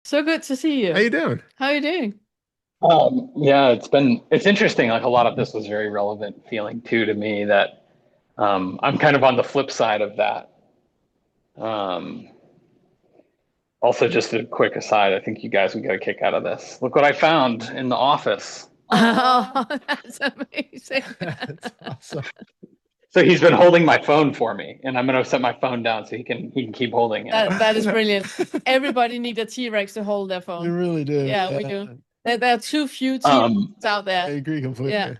So good to see How you. you doing? How are you doing? Yeah, it's interesting. Like a lot of this was very relevant feeling too to me that I'm kind of on the flip side of that. Um, Also, just a quick aside, I think you guys would get a kick out of this. Look what I found in the office. Oh, that's amazing. That's awesome. So he's been holding my phone for me, and I'm gonna set my phone down so he can keep holding it. That is brilliant. Everybody need a T-Rex to hold their You phone. really do. Yeah, we Yeah. do. There are too few Um, T-Rexes out I there. agree Yeah. completely.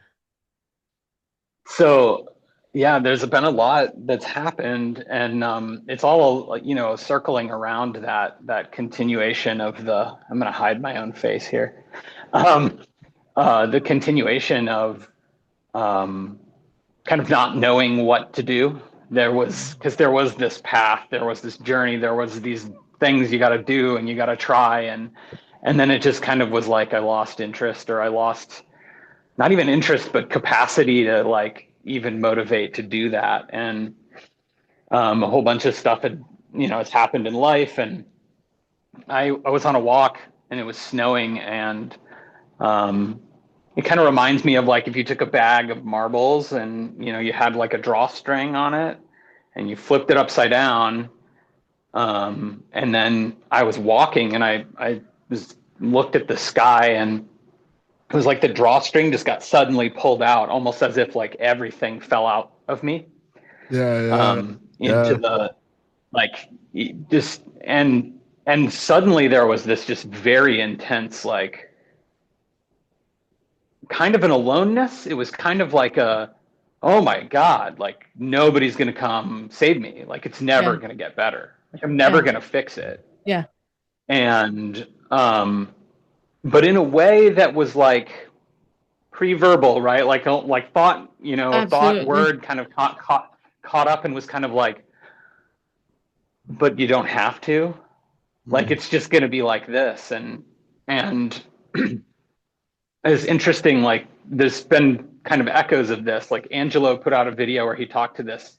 so yeah, there's been a lot that's happened, and it's all like, circling around that continuation of the. I'm gonna hide my own face here. Um, the continuation of um, kind of not knowing what to do. Because there was this path, there was this journey, there was these things you got to do and you got to try, and then it just kind of was like I lost interest, or I lost not even interest but capacity to like even motivate to do that. And a whole bunch of stuff has happened in life, and I was on a walk and it was snowing, and um, it kind of reminds me of like if you took a bag of marbles and you had like a drawstring on it and you flipped it upside down. And then I was walking and I was looked at the sky, and it was like the drawstring just got suddenly pulled out, almost as if like everything fell out of me Yeah, yeah, into yeah. the like just and suddenly there was this just very intense like kind of an aloneness. It was kind of like oh my God, like nobody's going to come save me. Like it's never Yeah. going to get better. Like I'm Yeah. never going to fix it. Yeah. And, but in a way that was like pre-verbal, right? Like thought, thought Absolutely. word kind of caught up and was kind of like, but you don't have to. Like Mm. it's just going to be like this. And it's interesting, like there's been kind of echoes of this. Like Angelo put out a video where he talked to this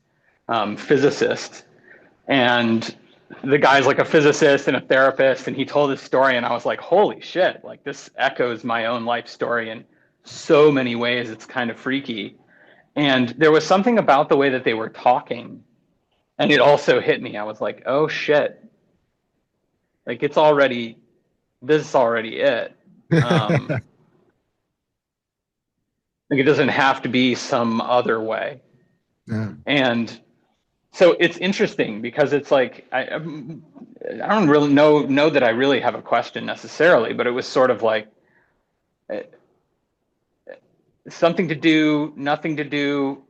physicist, and the guy's like a physicist and a therapist, and he told his story, and I was like, holy shit, like this echoes my own life story in so many ways. It's kind of freaky. And there was something about the way that they were talking, and it also hit me. I was like, oh shit, like this is already it. Um, like it doesn't have to be some other way. Yeah. And so it's interesting because it's like I don't really know that I really have a question necessarily, but it was sort of like uh, something to do, nothing to do.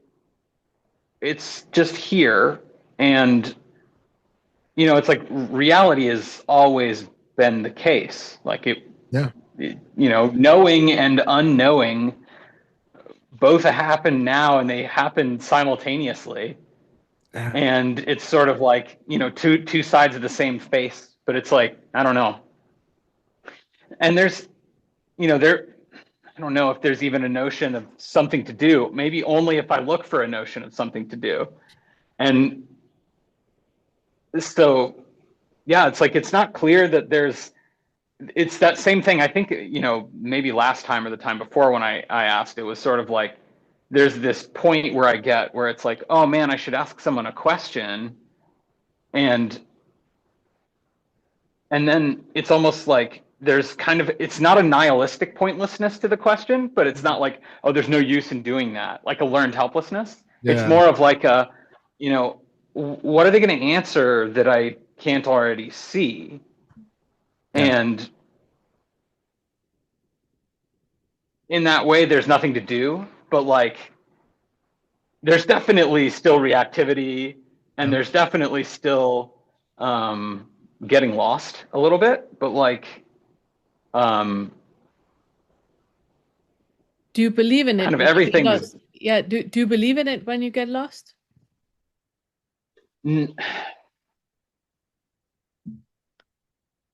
It's just here, and it's like reality has always been the case. Like Yeah. knowing and unknowing both happen now, and they happen simultaneously. Yeah. And it's sort of like two sides of the same face, but it's like I don't know. And there's there I don't know if there's even a notion of something to do, maybe only if I look for a notion of something to do. And so yeah, it's like it's not clear that it's that same thing. I think maybe last time or the time before when I asked, it was sort of like there's this point where I get where it's like, oh man, I should ask someone a question, and then it's almost like there's kind of it's not a nihilistic pointlessness to the question, but it's not like, oh, there's no use in doing that, like a learned helplessness. It's Yeah. more of like you know what are they going to answer that I can't already see? Yeah. And in that way there's nothing to do, but like there's definitely still reactivity, and Yeah. there's definitely still um getting lost a little bit, but like um Do you believe in kind it of when you get everything is. lost? Yeah. Do you believe in it when you get lost?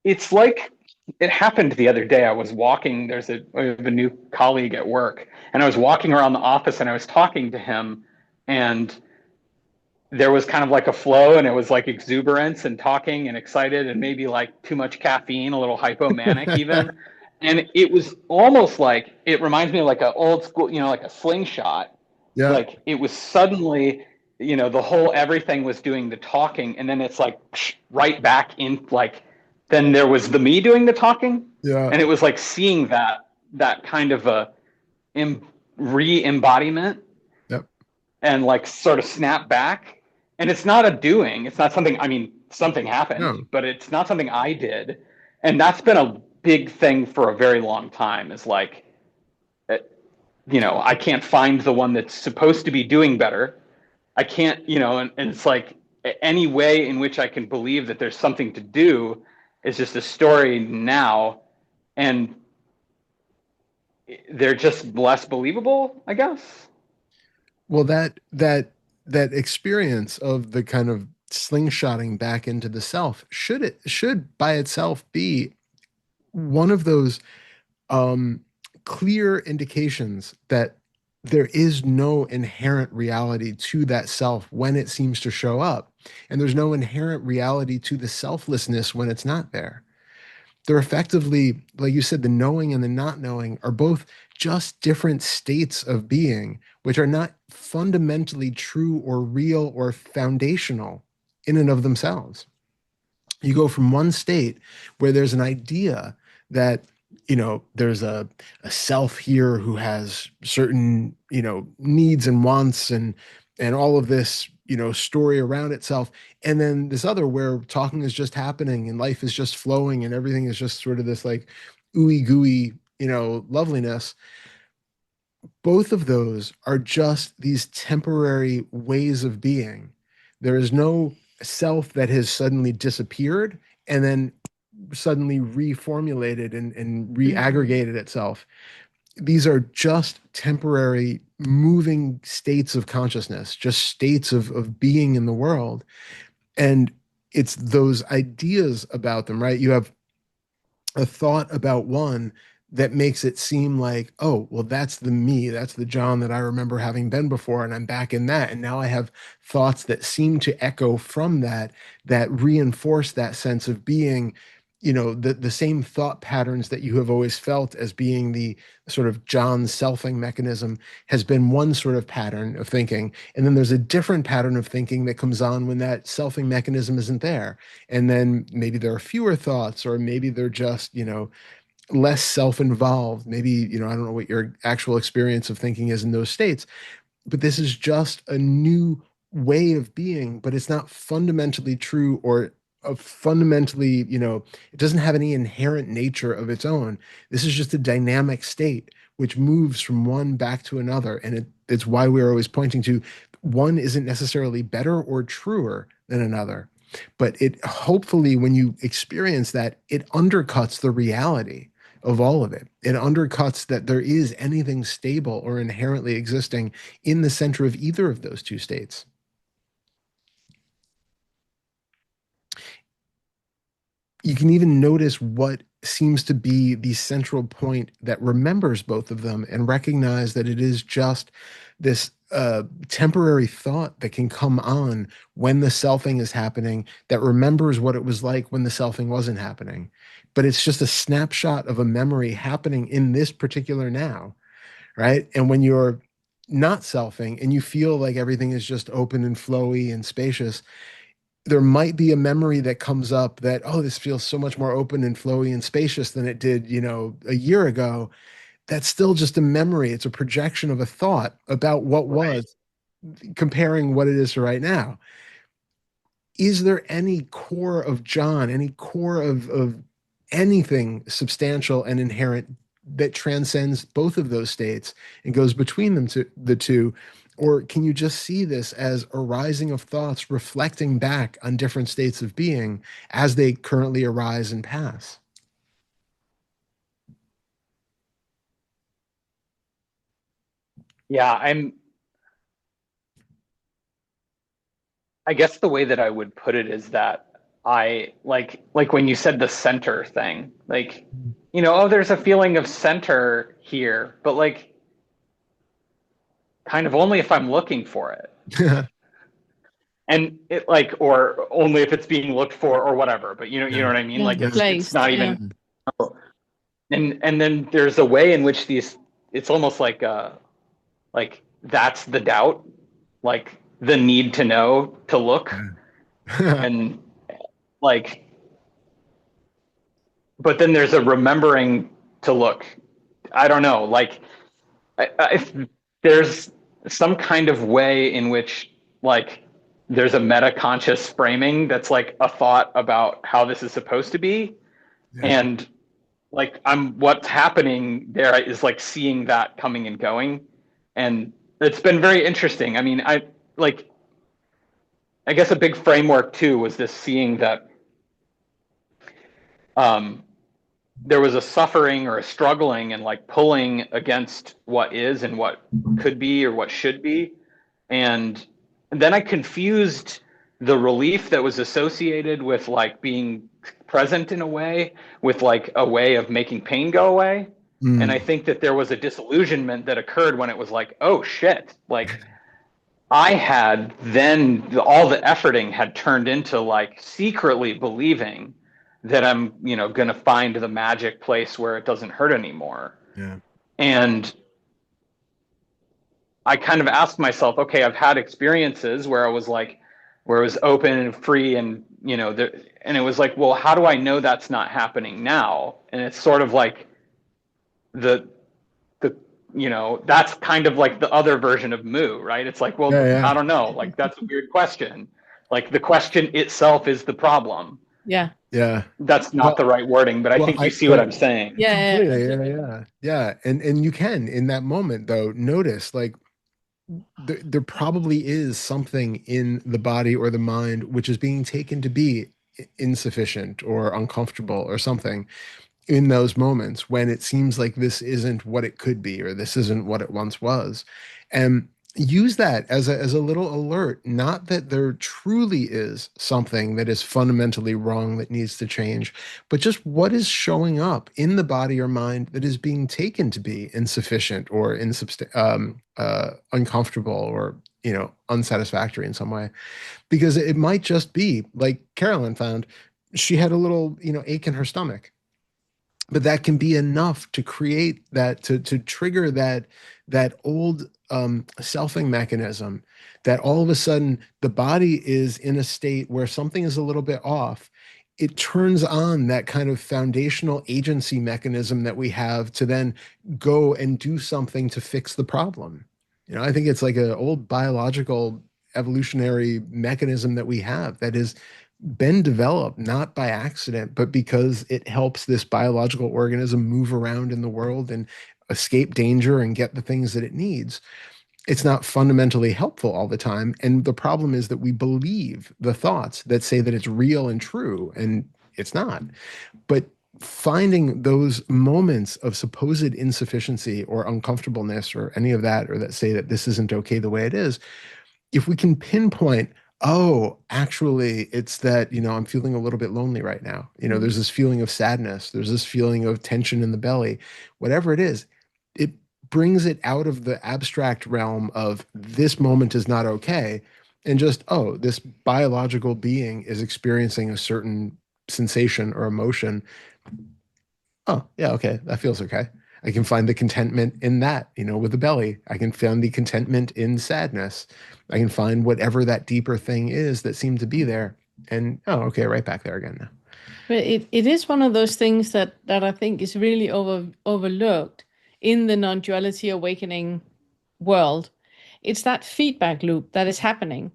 It's like it happened the other day. I was walking. I have a new colleague at work, and I was walking around the office, and I was talking to him, and there was kind of like a flow, and it was like exuberance and talking and excited and maybe like too much caffeine, a little hypomanic even. And it was almost like, it reminds me of like an old school, like a slingshot. Yeah. Like it was suddenly, the whole everything was doing the talking, and then it's like right back in, like, then there was the me doing the talking. Yeah. And it was like seeing that kind of a re-embodiment. Yep. And like sort of snap back. And it's not a doing. It's not something, I mean, something happened, No. but it's not something I did. And that's been a big thing for a very long time, is like, I can't find the one that's supposed to be doing better. I can't, and it's like any way in which I can believe that there's something to do is just a story now. And they're just less believable, I guess. Well, that experience of the kind of slingshotting back into the self should by itself be one of those clear indications that there is no inherent reality to that self when it seems to show up, and there's no inherent reality to the selflessness when it's not there. They're effectively, like you said, the knowing and the not knowing are both just different states of being, which are not fundamentally true or real or foundational in and of themselves. You go from one state where there's an idea that, there's a self here who has certain, needs and wants and all of this, story around itself. And then this other where talking is just happening and life is just flowing and everything is just sort of this like ooey gooey, loveliness. Both of those are just these temporary ways of being. There is no self that has suddenly disappeared and then suddenly reformulated and reaggregated itself. These are just temporary moving states of consciousness, just states of being in the world. And it's those ideas about them, right? You have a thought about one that makes it seem like, oh, well, that's the me, that's the John that I remember having been before, and I'm back in that. And now I have thoughts that seem to echo from that reinforce that sense of being, the same thought patterns that you have always felt as being the sort of John selfing mechanism has been one sort of pattern of thinking. And then there's a different pattern of thinking that comes on when that selfing mechanism isn't there. And then maybe there are fewer thoughts, or maybe they're just, less self-involved. Maybe, I don't know what your actual experience of thinking is in those states, but this is just a new way of being, but it's not fundamentally true or fundamentally, it doesn't have any inherent nature of its own. This is just a dynamic state which moves from one back to another. And it's why we're always pointing to one isn't necessarily better or truer than another. But it hopefully, when you experience that, it undercuts the reality of all of it. It undercuts that there is anything stable or inherently existing in the center of either of those two states. You can even notice what seems to be the central point that remembers both of them and recognize that it is just this temporary thought that can come on when the selfing is happening, that remembers what it was like when the selfing wasn't happening. But it's just a snapshot of a memory happening in this particular now, right? And when you're not selfing and you feel like everything is just open and flowy and spacious, there might be a memory that comes up that, oh, this feels so much more open and flowy and spacious than it did, a year ago. That's still just a memory. It's a projection of a thought about what was, comparing what it is to right now. Is there any core of John, any core of anything substantial and inherent that transcends both of those states and goes between them to the two? Or can you just see this as a rising of thoughts reflecting back on different states of being as they currently arise and pass? Yeah, I guess the way that I would put it is that I like when you said the center thing, like, oh, there's a feeling of center here, but like kind of only if I'm looking for it. and it like, or only if it's being looked for or whatever, but you know what I mean? Yeah, Like it's placed, not yeah. even, and then there's a way in which it's almost like that's the doubt, like the need to know, to look, and like, but then there's a remembering to look. I don't know, like if there's some kind of way in which like there's a meta conscious framing that's like a thought about how this is supposed to be, and like what's happening there is like seeing that coming and going, and it's been very interesting. I mean, I guess a big framework too was this seeing that there was a suffering or a struggling and like pulling against what is and what could be or what should be. And then I confused the relief that was associated with like being present in a way with like a way of making pain go away. And I think that there was a disillusionment that occurred when it was like, oh shit, like I had then all the efforting had turned into like secretly believing that I'm, going to find the magic place where it doesn't hurt anymore. Yeah. And I kind of asked myself, okay, I've had experiences where I was like, where it was open and free and, and it was like, well, how do I know that's not happening now? And it's sort of like that's kind of like the other version of moo, right? It's like, well, I don't know. Like, that's a weird question. Like the question itself is the problem. Yeah. Yeah. That's not the right wording, but I think you see what I'm saying. Yeah. Completely, yeah. And you can, in that moment though, notice like there probably is something in the body or the mind which is being taken to be insufficient or uncomfortable or something in those moments when it seems like this isn't what it could be or this isn't what it once was. And use that as a little alert, not that there truly is something that is fundamentally wrong that needs to change, but just what is showing up in the body or mind that is being taken to be insufficient or uncomfortable or unsatisfactory in some way. Because it might just be like Carolyn found, she had a little ache in her stomach, but that can be enough to create that, to trigger that old selfing mechanism, that all of a sudden the body is in a state where something is a little bit off. It turns on that kind of foundational agency mechanism that we have to then go and do something to fix the problem. I think it's like an old biological evolutionary mechanism that we have that is been developed not by accident, but because it helps this biological organism move around in the world and escape danger and get the things that it needs. It's not fundamentally helpful all the time. And the problem is that we believe the thoughts that say that it's real and true, and it's not. But finding those moments of supposed insufficiency or uncomfortableness or any of that, or that say that this isn't okay the way it is, if we can pinpoint, oh, actually, it's that, I'm feeling a little bit lonely right now. There's this feeling of sadness. There's this feeling of tension in the belly. Whatever it is, it brings it out of the abstract realm of this moment is not okay. And just, oh, this biological being is experiencing a certain sensation or emotion. Oh, yeah, okay, that feels okay. I can find the contentment in that, with the belly. I can find the contentment in sadness. I can find whatever that deeper thing is that seemed to be there. And, oh, okay, right back there again now. But it is one of those things that I think is really overlooked in the non-duality awakening world. It's that feedback loop that is happening.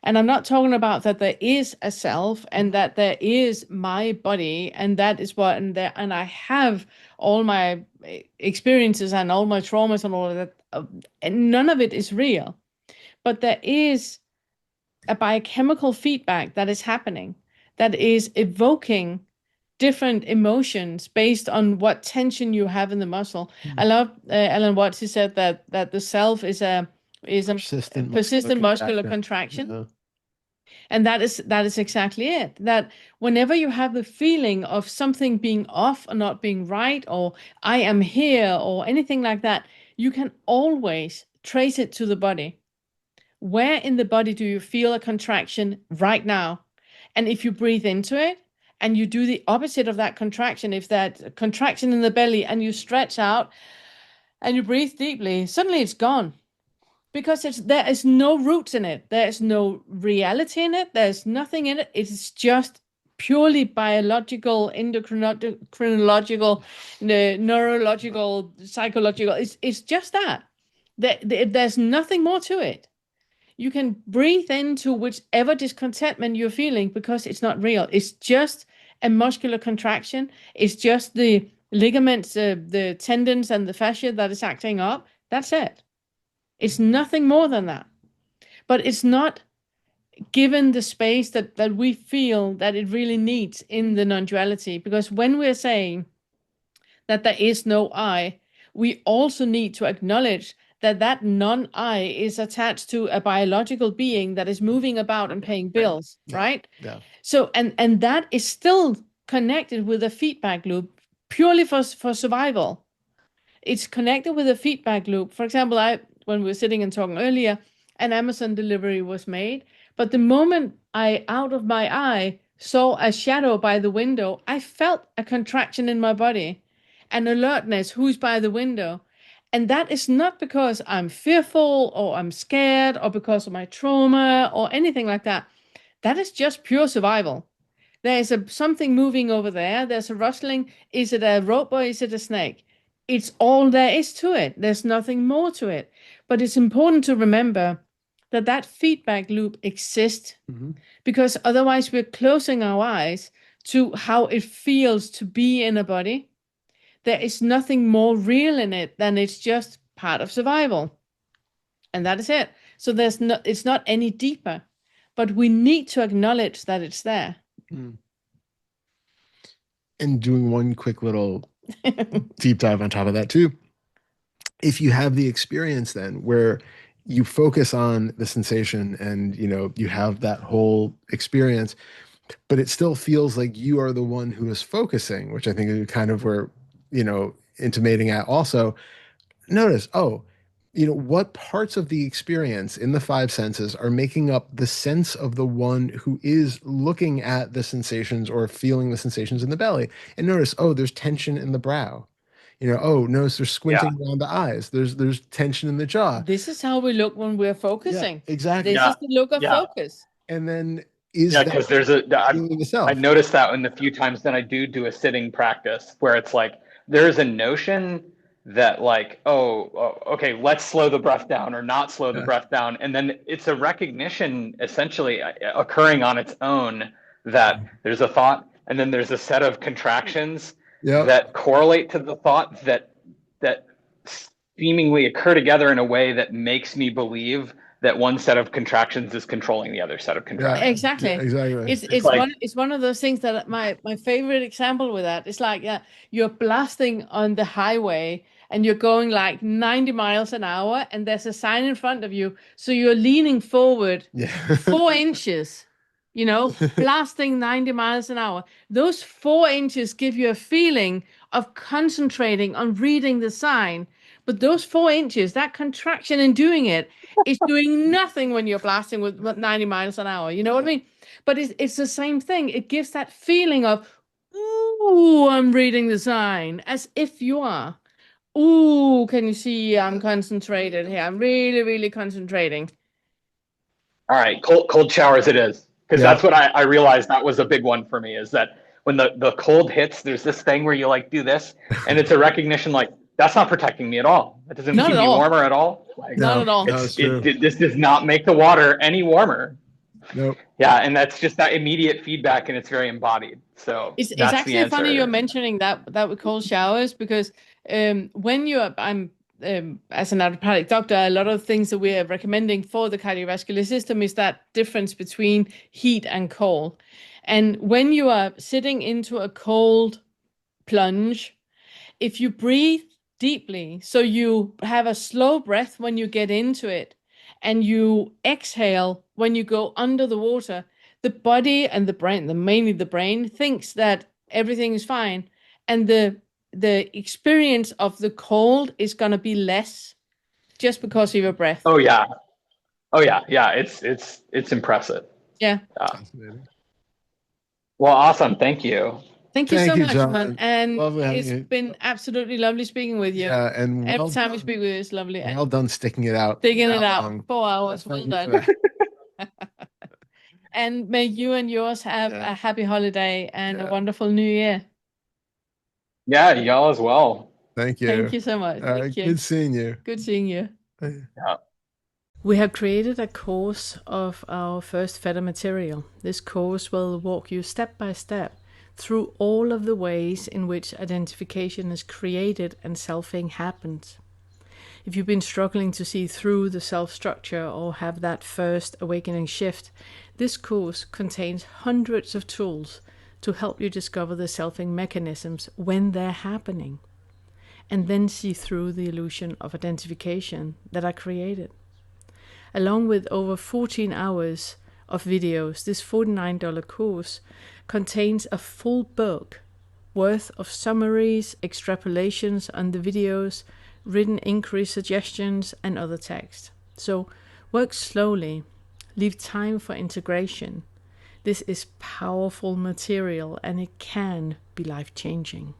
And I'm not talking about that there is a self and that there is my body and that is what, and I have all my experiences and all my traumas and all of that. And none of it is real. But there is a biochemical feedback that is happening, that is evoking different emotions based on what tension you have in the muscle. I love Alan Watts. He said that the self is a persistent muscular contraction. Yeah. And that is exactly it. That whenever you have the feeling of something being off or not being right, or I am here, or anything like that, you can always trace it to the body. where in the body do you feel a contraction right now? And if you breathe into it and you do the opposite of that contraction, if that contraction in the belly and you stretch out and you breathe deeply, suddenly it's gone because there is no roots in it. There's no reality in it. There's nothing in it. It's just purely biological, endocrinological, neurological, psychological. It's just that. There's nothing more to it. You can breathe into whichever discontentment you're feeling because it's not real. It's just a muscular contraction. It's just the ligaments, the tendons, and the fascia that is acting up. That's it. It's nothing more than that. But it's not given the space that we feel that it really needs in the non-duality. Because when we're saying that there is no I, we also need to acknowledge that that non-I is attached to a biological being that is moving about and paying bills, right? Yeah. So, and that is still connected with a feedback loop purely for survival. It's connected with a feedback loop. For example, when we were sitting and talking earlier, an Amazon delivery was made, but the moment I, out of my eye, saw a shadow by the window, I felt a contraction in my body, an alertness, who's by the window. And that is not because I'm fearful or I'm scared or because of my trauma or anything like that. That is just pure survival. There is something moving over there. There's a rustling. Is it a rope or is it a snake? It's all there is to it. There's nothing more to it. But it's important to remember that that feedback loop exists because otherwise we're closing our eyes to how it feels to be in a body. There is nothing more real in it than it's just part of survival. And that is it. So it's not any deeper, but we need to acknowledge that it's there. And doing one quick little deep dive on top of that too. If you have the experience then where you focus on the sensation and you have that whole experience, but it still feels like you are the one who is focusing, which I think is kind of where intimating at also. Notice, what parts of the experience in the five senses are making up the sense of the one who is looking at the sensations or feeling the sensations in the belly. And notice, there's tension in the brow. Notice there's squinting around the eyes. There's tension in the jaw. This is how we look when we're focusing. Yeah, exactly. This is the look of focus. And then because there's I noticed that in the few times that I do a sitting practice where it's like there's a notion that like, okay, let's slow the breath down or not slow the breath down. And then it's a recognition essentially occurring on its own that there's a thought and then there's a set of contractions that correlate to the thought that seemingly occur together in a way that makes me believe that one set of contractions is controlling the other set of contractions. Yeah, exactly. It's one of those things that my favorite example with that is like you're blasting on the highway and you're going like 90 miles an hour and there's a sign in front of you, so you're leaning forward 4 inches, blasting 90 miles an hour. Those 4 inches give you a feeling of concentrating on reading the sign. But those 4 inches, that contraction in doing it, is doing nothing when you're blasting with 90 miles an hour. You know what I mean? But it's the same thing. It gives that feeling of, ooh, I'm reading the sign, as if you are. Ooh, can you see I'm concentrated here? I'm really, really concentrating. All right, cold showers it is. Because that's what I realized that was a big one for me, is that when the cold hits, there's this thing where you like do this, and it's a recognition like, that's not protecting me at all. That doesn't keep me warmer at all. Like, not at all. This does not make the water any warmer. Nope. Yeah, and that's just that immediate feedback, and it's very embodied. So it's actually funny you're mentioning that with cold showers, because when I'm as an naturopathic doctor, a lot of things that we are recommending for the cardiovascular system is that difference between heat and cold. And when you are sitting into a cold plunge, if you breathe deeply, so you have a slow breath when you get into it, and you exhale when you go under the water, the body and the brain, mainly the brain, thinks that everything is fine, and the experience of the cold is going to be less just because of your breath. Oh yeah, Oh yeah, yeah. It's impressive. Yeah. Yeah. Fascinating. Well, awesome. Thank you. Thank you Thank so you, much, man. John. And Lovely having it's you. been absolutely lovely speaking with you. Yeah, and Every well time we done. speak with you, it's lovely. Well done sticking it out Digging it that out. long. 4 hours. Well Thank you for done. that. And may you and yours have Yeah, a happy holiday and a yeah. wonderful new year. Yeah, y'all as well. Thank Thank you. you so much. All Thank right, you. good seeing you. Good seeing you. Yeah. We have created a course of our first Fetter material. This course will walk you step by step through all of the ways in which identification is created and selfing happens. If you've been struggling to see through the self structure or have that first awakening shift, this course contains hundreds of tools to help you discover the selfing mechanisms when they're happening, and then see through the illusion of identification that are created. Along with over 14 hours of videos, this $49 course contains a full book worth of summaries, extrapolations on the videos, written inquiry suggestions, and other text. So work slowly, leave time for integration. This is powerful material and it can be life-changing.